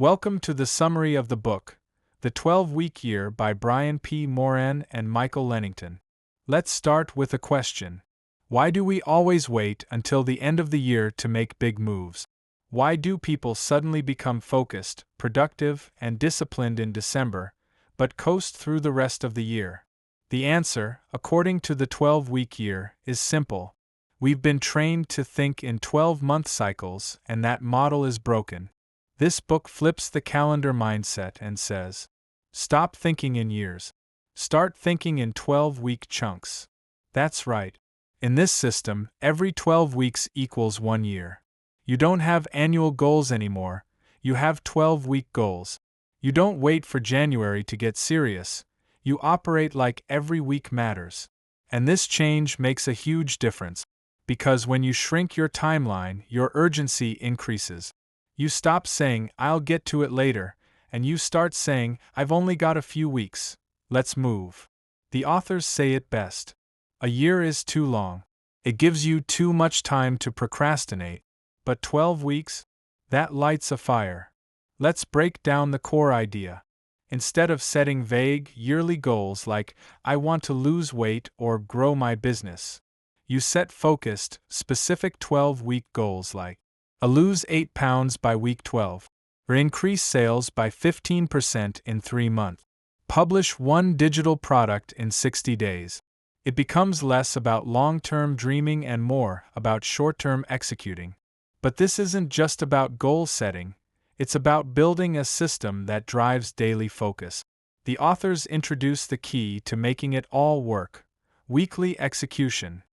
Welcome to the summary of the book, The 12-Week Year by Brian P. Moran and Michael Lennington. Let's start with a question. Why do we always wait until the end of the year to make big moves? Why do people suddenly become focused, productive, and disciplined in December, but coast through the rest of the year? The answer, according to the 12-week year, is simple. We've been trained to think in 12-month cycles, and that model is broken. This book flips the calendar mindset and says, stop thinking in years. Start thinking in 12-week chunks. That's right. In this system, every 12 weeks equals 1 year. You don't have annual goals anymore, you have 12-week goals. You don't wait for January to get serious, you operate like every week matters. And this change makes a huge difference, because when you shrink your timeline, your urgency increases. You stop saying, I'll get to it later, and you start saying, I've only got a few weeks. Let's move. The authors say it best. A year is too long. It gives you too much time to procrastinate. But 12 weeks? That lights a fire. Let's break down the core idea. Instead of setting vague, yearly goals like, I want to lose weight or grow my business, you set focused, specific 12-week goals like, I'll lose 8 pounds by week 12, or increase sales by 15% in 3 months. Publish 1 digital product in 60 days. It becomes less about long-term dreaming and more about short-term executing. But this isn't just about goal setting, it's about building a system that drives daily focus. The authors introduce the key to making it all work: weekly execution.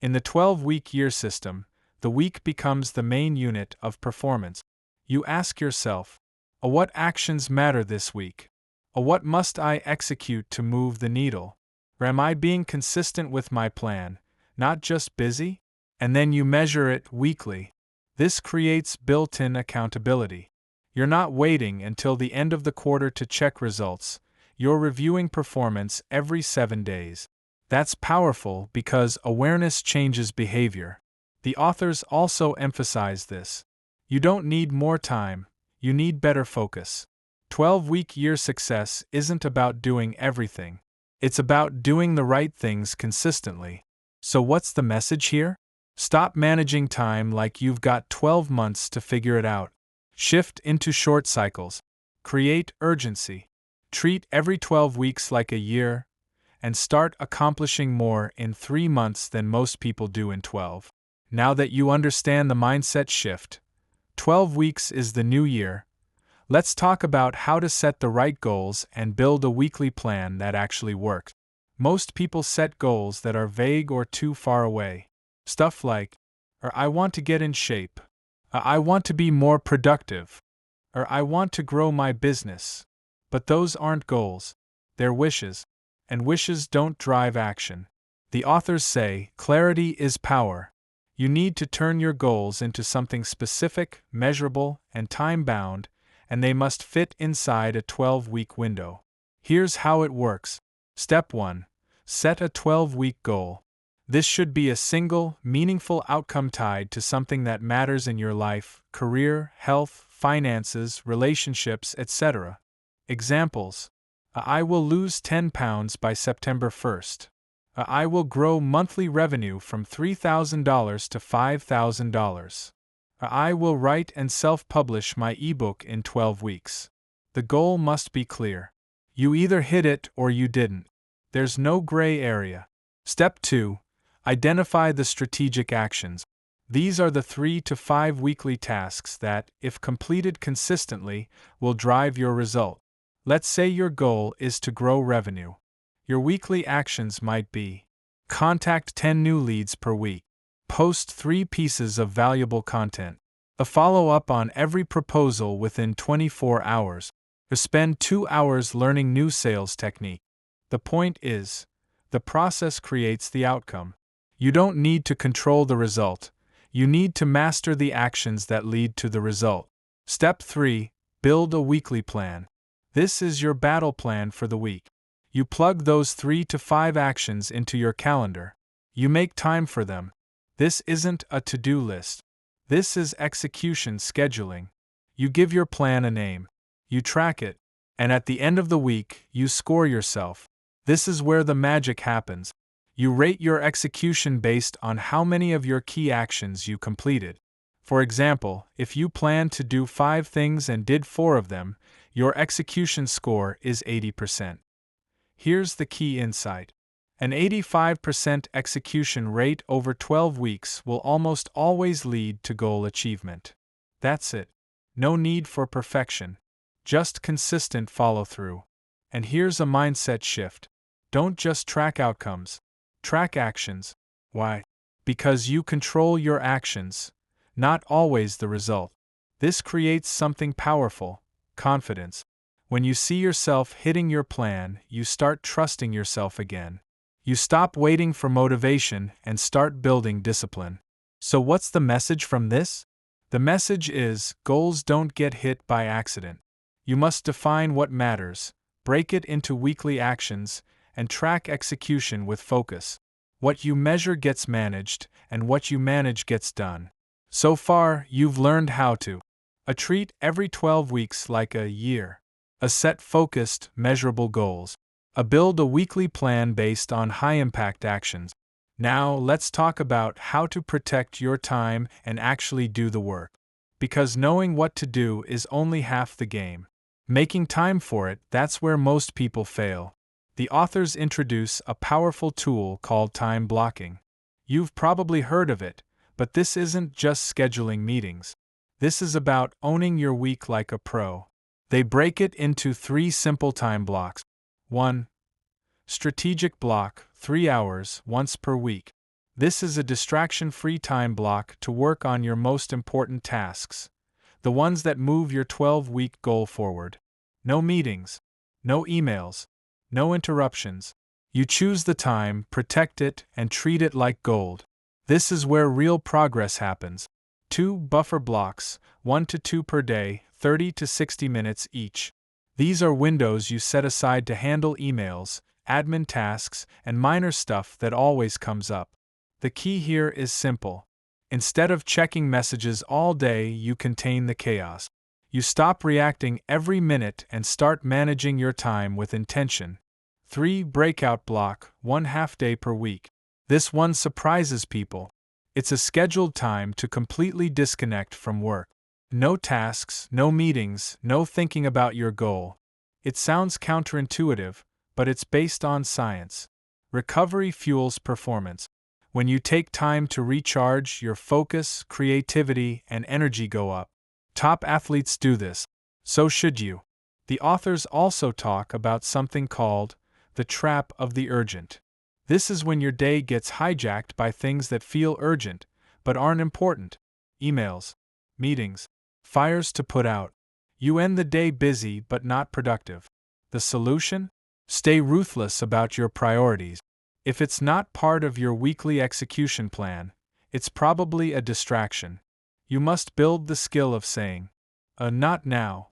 In the 12-week year system, the week becomes the main unit of performance. You ask yourself, what actions matter this week? What must I execute to move the needle? Or am I being consistent with my plan, not just busy? And then you measure it weekly. This creates built-in accountability. You're not waiting until the end of the quarter to check results, you're reviewing performance every 7 days. That's powerful because awareness changes behavior. The authors also emphasize this. You don't need more time, you need better focus. 12-week year success isn't about doing everything. It's about doing the right things consistently. So what's the message here? Stop managing time like you've got 12 months to figure it out. Shift into short cycles. Create urgency. Treat every 12 weeks like a year, and start accomplishing more in 3 months than most people do in 12. Now that you understand the mindset shift, 12 weeks is the new year, let's talk about how to set the right goals and build a weekly plan that actually works. Most people set goals that are vague or too far away. Stuff like, I want to get in shape, I want to be more productive, or I want to grow my business. But those aren't goals, they're wishes, and wishes don't drive action. The authors say, clarity is power. You need to turn your goals into something specific, measurable, and time-bound, and they must fit inside a 12-week window. Here's how it works. Step 1. Set a 12-week goal. This should be a single, meaningful outcome tied to something that matters in your life: career, health, finances, relationships, etc. Examples: I will lose 10 pounds by September 1st. I will grow monthly revenue from $3,000 to $5,000. I will write and self-publish my ebook in 12 weeks. The goal must be clear. You either hit it or you didn't. There's no gray area. Step 2. Identify the strategic actions. These are the 3 to 5 weekly tasks that, if completed consistently, will drive your result. Let's say your goal is to grow revenue. Your weekly actions might be: contact 10 new leads per week, post 3 pieces of valuable content, follow up on every proposal within 24 hours, or spend 2 hours learning new sales technique. The point is, the process creates the outcome. You don't need to control the result, you need to master the actions that lead to the result. Step 3. Build a weekly plan. This is your battle plan for the week. You plug those 3 to 5 actions into your calendar. You make time for them. This isn't a to-do list. This is execution scheduling. You give your plan a name. You track it, and at the end of the week, you score yourself. This is where the magic happens. You rate your execution based on how many of your key actions you completed. For example, if you planned to do 5 things and did 4 of them, your execution score is 80%. Here's the key insight. An 85% execution rate over 12 weeks will almost always lead to goal achievement. That's it. No need for perfection. Just consistent follow-through. And here's a mindset shift. Don't just track outcomes. Track actions. Why? Because you control your actions, not always the result. This creates something powerful: confidence. When you see yourself hitting your plan, you start trusting yourself again. You stop waiting for motivation and start building discipline. So what's the message from this? The message is, goals don't get hit by accident. You must define what matters, break it into weekly actions, and track execution with focus. What you measure gets managed, and what you manage gets done. So far, you've learned how to treat every 12 weeks like a year. Set focused, measurable goals. Build a weekly plan based on high-impact actions. Now, let's talk about how to protect your time and actually do the work. Because knowing what to do is only half the game. Making time for it, that's where most people fail. The authors introduce a powerful tool called time blocking. You've probably heard of it, but this isn't just scheduling meetings. This is about owning your week like a pro. They break it into 3 simple time blocks. 1. Strategic block, 3 hours, once per week. This is a distraction-free time block to work on your most important tasks, the ones that move your 12-week goal forward. No meetings, no emails, no interruptions. You choose the time, protect it, and treat it like gold. This is where real progress happens. 2 buffer blocks, 1 to 2 per day, 30 to 60 minutes each. These are windows you set aside to handle emails, admin tasks, and minor stuff that always comes up. The key here is simple. Instead of checking messages all day, you contain the chaos. You stop reacting every minute and start managing your time with intention. 3 breakout block, 1 half day per week. This one surprises people. It's a scheduled time to completely disconnect from work. No tasks, no meetings, no thinking about your goal. It sounds counterintuitive, but it's based on science. Recovery fuels performance. When you take time to recharge, your focus, creativity, and energy go up. Top athletes do this. So should you. The authors also talk about something called the trap of the urgent. This is when your day gets hijacked by things that feel urgent, but aren't important. Emails, meetings, fires to put out. You end the day busy but not productive. The solution? Stay ruthless about your priorities. If it's not part of your weekly execution plan, it's probably a distraction. You must build the skill of saying, not now.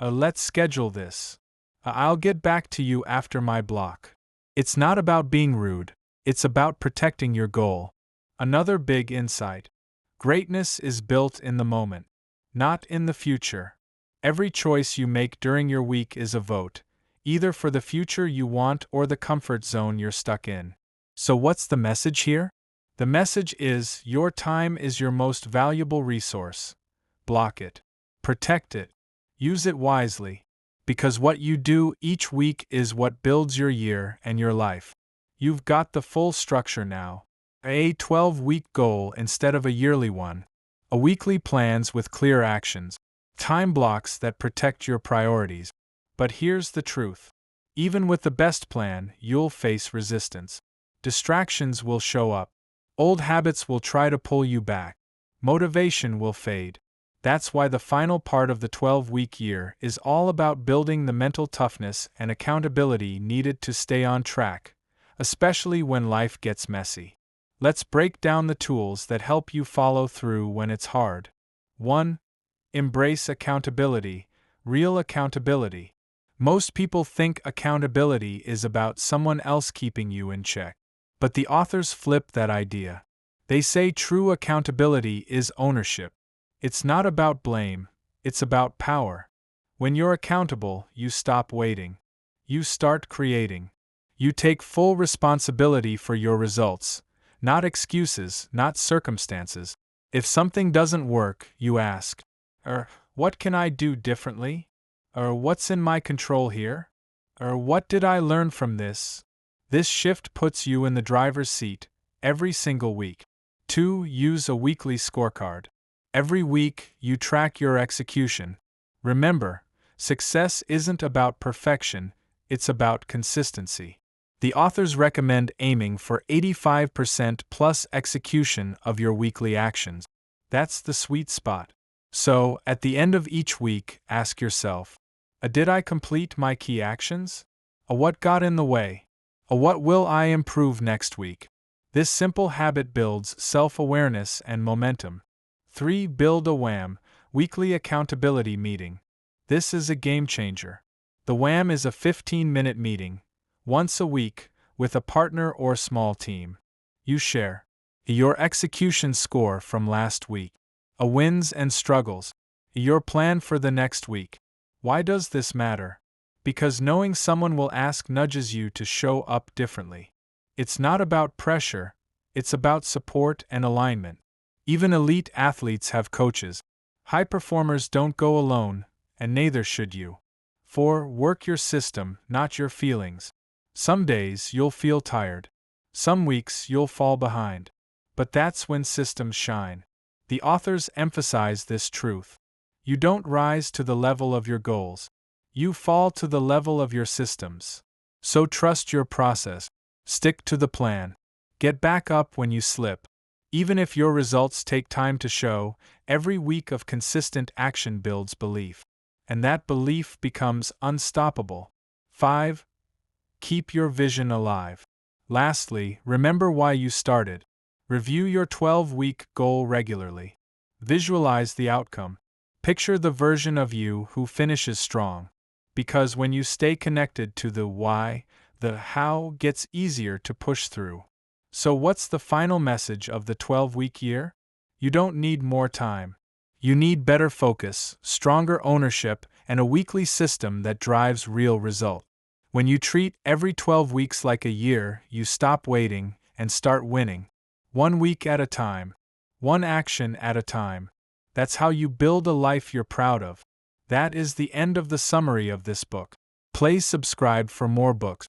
Let's schedule this. I'll get back to you after my block. It's not about being rude, it's about protecting your goal. Another big insight. Greatness is built in the moment, not in the future. Every choice you make during your week is a vote, either for the future you want or the comfort zone you're stuck in. So what's the message here? The message is, your time is your most valuable resource. Block it. Protect it. Use it wisely. Because what you do each week is what builds your year and your life. You've got the full structure now. A 12-week goal instead of a yearly one. A weekly plans with clear actions. Time blocks that protect your priorities. But here's the truth. Even with the best plan, you'll face resistance. Distractions will show up. Old habits will try to pull you back. Motivation will fade. That's why the final part of the 12-week year is all about building the mental toughness and accountability needed to stay on track, especially when life gets messy. Let's break down the tools that help you follow through when it's hard. 1. Embrace accountability, real accountability. Most people think accountability is about someone else keeping you in check. But the authors flip that idea. They say true accountability is ownership. It's not about blame, it's about power. When you're accountable, you stop waiting. You start creating. You take full responsibility for your results, not excuses, not circumstances. If something doesn't work, you ask, what can I do differently? What's in my control here? What did I learn from this? This shift puts you in the driver's seat every single week. 2. Use a weekly scorecard. Every week, you track your execution. Remember, success isn't about perfection, it's about consistency. The authors recommend aiming for 85% plus execution of your weekly actions. That's the sweet spot. So, at the end of each week, ask yourself, did I complete my key actions? What got in the way? What will I improve next week? This simple habit builds self-awareness and momentum. 3. Build a WAM, weekly accountability meeting. This is a game changer. The WAM is a 15-minute meeting, once a week, with a partner or small team. You share your execution score from last week, wins and struggles, your plan for the next week. Why does this matter? Because knowing someone will ask nudges you to show up differently. It's not about pressure, it's about support and alignment. Even elite athletes have coaches. High performers don't go alone, and neither should you. 4. Work your system, not your feelings. Some days you'll feel tired. Some weeks you'll fall behind. But that's when systems shine. The authors emphasize this truth. You don't rise to the level of your goals. You fall to the level of your systems. So trust your process. Stick to the plan. Get back up when you slip. Even if your results take time to show, every week of consistent action builds belief. And that belief becomes unstoppable. 5. Keep your vision alive. Lastly, remember why you started. Review your 12-week goal regularly. Visualize the outcome. Picture the version of you who finishes strong. Because when you stay connected to the why, the how gets easier to push through. So what's the final message of the 12-week year? You don't need more time. You need better focus, stronger ownership, and a weekly system that drives real result. When you treat every 12 weeks like a year, you stop waiting and start winning. 1 week at a time. 1 action at a time. That's how you build a life you're proud of. That is the end of the summary of this book. Please subscribe for more books.